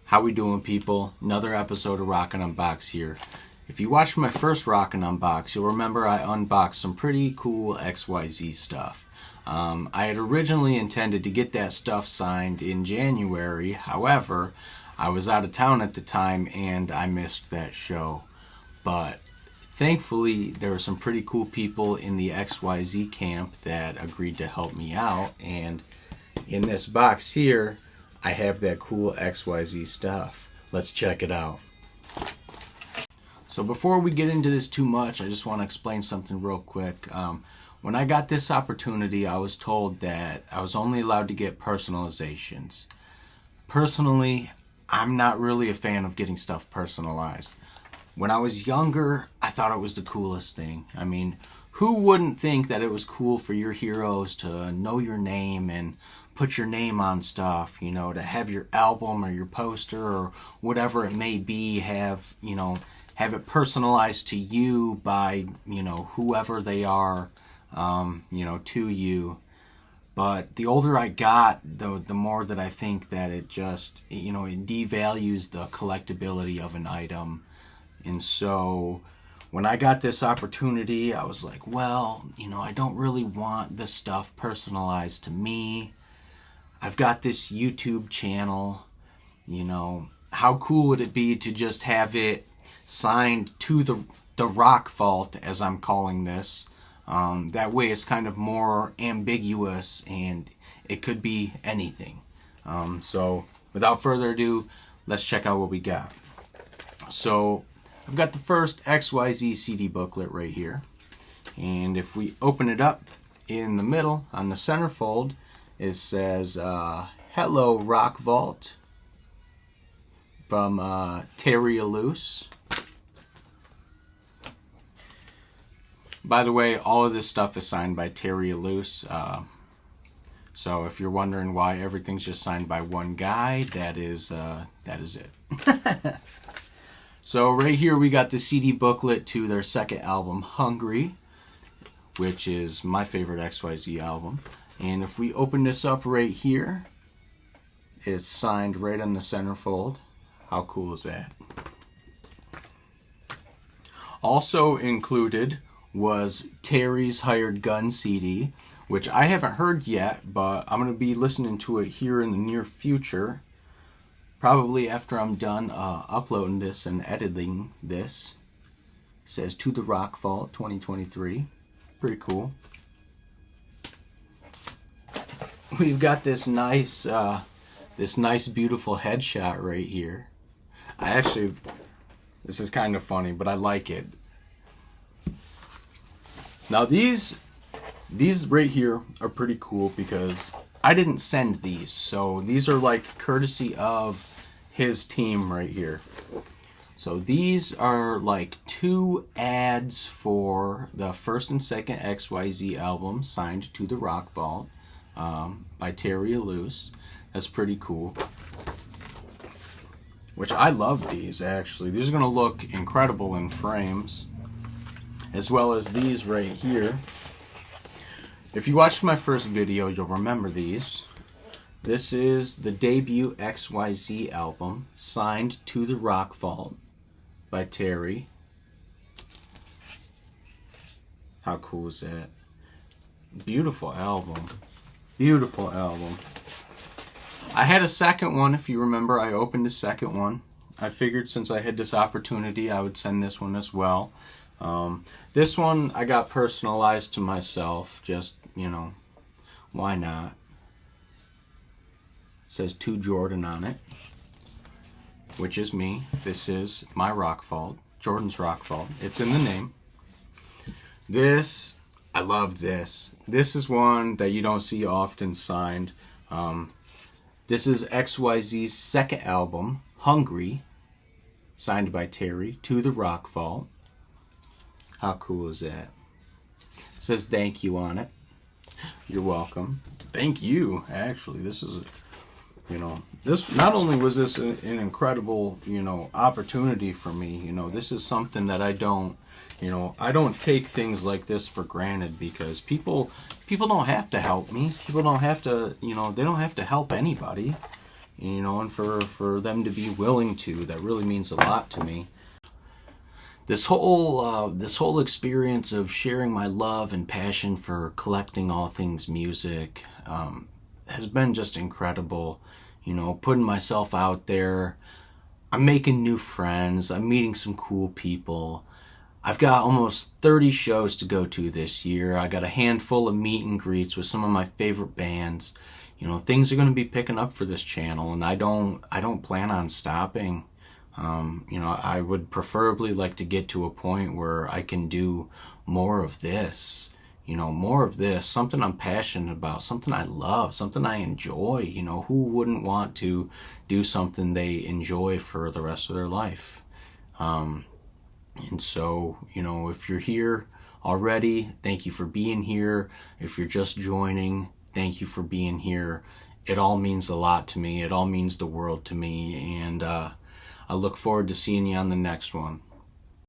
How we doing, people? Another episode of Rockin' Unbox here. If you watched my first Rockin' Unbox, you'll remember I unboxed some pretty cool XYZ stuff. I had originally intended to get that stuff signed in January. However, I was out of town at the time and I missed that show. But thankfully, there were some pretty cool people in the XYZ camp that agreed to help me out. And in this box here, I have that cool XYZ stuff. Let's check it out. So before we get into this too much, I just want to explain something real quick. When I got this opportunity, I was told that I was only allowed to get personalizations. Personally, I'm not really a fan of getting stuff personalized. When I was younger, I thought it was the coolest thing. I mean, who wouldn't think that it was cool for your heroes to know your name and put your name on stuff, you know, to have your album or your poster or whatever it may be, have it personalized to you by, whoever they are, to you. But the older I got, the more that I think that it just, it devalues the collectability of an item. And so when I got this opportunity, I was like, well, I don't really want this stuff personalized to me. I've got this YouTube channel, how cool would it be to just have it signed to the rock vault, as I'm calling this. That way it's kind of more ambiguous and it could be anything. So without further ado, let's check out what we got. So I've got the first XYZ CD booklet right here. And if we open it up, in the middle, on the centerfold, it says, Hello Rock Vault, from Terry Alous. By the way, all of this stuff is signed by Terry Alous. So if you're wondering why everything's just signed by one guy, that is it. So right here we got the CD booklet to their second album, Hungry, which is my favorite XYZ album. And if we open this up right here, it's signed right on the centerfold. How cool is that? Also included was Terry's Hired Gun CD, which I haven't heard yet, but I'm going to be listening to it here in the near future. Probably after I'm done uploading this and editing this. It says To the Rock Vault 2023. Pretty cool. We've got this nice beautiful headshot right here. This is kind of funny, but I like it. Now these right here are pretty cool because I didn't send these, so these are like courtesy of his team right here. So these are like 2 ads for the first and second XYZ album signed to the Rock Vault by Terry Alous. That's pretty cool. Which I love these, actually. These are going to look incredible in frames. As well as these right here. If you watched my first video, you'll remember these. This is the debut XYZ album, signed to the Rock Vault by Terry. How cool is that? Beautiful album. Beautiful album. I had a second one, if you remember. I opened a second one. I figured since I had this opportunity, I would send this one as well. This one I got personalized to myself, just, why not? It says To Jordan on it, which is me. This is my Rock Vault, Jordan's Rock Vault. It's in the name. This, I love this. This is one that you don't see often signed. This is XYZ's second album, Hungry, signed by Terry, to the Rock Vault. How cool is that? It says thank you on it. You're welcome. Thank you, actually. This is, this, not only was this an incredible, opportunity for me, this is something that I don't take things like this for granted, because people don't have to help me. People don't have to, they don't have to help anybody. you know, and for them to be willing to. That really means a lot to me. This whole experience of sharing my love and passion for collecting all things music has been just incredible. You know, putting myself out there. I'm making new friends. I'm meeting some cool people. I've got almost 30 shows to go to this year. I got a handful of meet and greets with some of my favorite bands. You know, things are going to be picking up for this channel, and I don't plan on stopping. You know, I would preferably like to get to a point where I can do more of this. You know, more of this, something I'm passionate about, something I love, something I enjoy. You know, who wouldn't want to do something they enjoy for the rest of their life? And so, you know, if you're here already, thank you for being here. If you're just joining, thank you for being here. It all means a lot to me. It all means the world to me. And I look forward to seeing you on the next one.